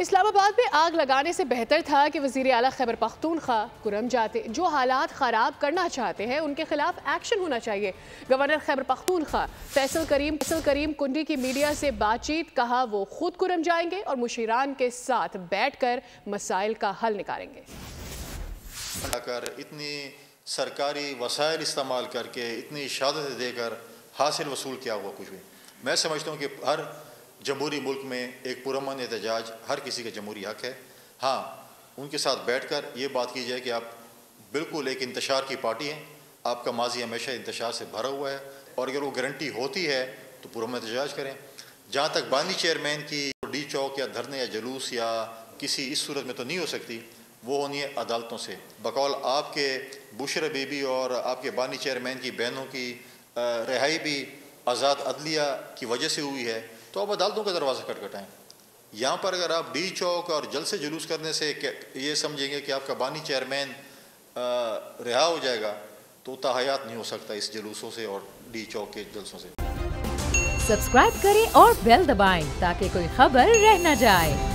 इस्लामाबाद में आग लगाने से बेहतर था कि वज़ीर आला खैबर पख्तूनख्वा कुरम जाते। जो हालात ख़राब करना चाहते हैं उनके खिलाफ एक्शन होना चाहिए। गवर्नर खैबर पख्तूनख्वा फैसल करीम कुंडी की मीडिया से बातचीत, कहा वो खुद कुरम जाएंगे और मुशीरान के साथ बैठकर मसाइल का हल निकालेंगे। इतनी सरकारी वसाइल इस्तेमाल करके इतनी शहादत देकर हासिल वसूल किया हुआ कुछ भी, मैं समझता हूँ कि हर जमहूरी मुल्क में एक पुरअमन एहतजाज हर किसी का जमहूरी हक़ है। हाँ, उनके साथ बैठकर ये बात की जाए कि आप बिल्कुल एक इंतशार की पार्टी हैं, आपका माजी हमेशा इंतशार से भरा हुआ है और अगर वो गारंटी होती है तो पुरअमन एहतजाज करें। जहाँ तक बानी चेयरमैन की डी चौक या धरने या जुलूस या किसी इस सूरत में तो नहीं हो सकती, वो होनी है अदालतों से। बकौल आपके बुशरा बीबी और आपके बानी चेयरमैन की बहनों की रिहाई भी आज़ाद अदलिया की वजह से हुई है, तो आप अदालतों का दरवाज़ा खटखटाएँ। यहाँ पर अगर आप डी चौक और जलसे जुलूस करने से ये समझेंगे कि आपका बानी चेयरमैन रिहा हो जाएगा, तो ताहयात नहीं हो सकता इस जुलूसों से और डी चौक के जलसों से। सब्सक्राइब करें और बेल दबाएं ताकि कोई खबर रह न जाए।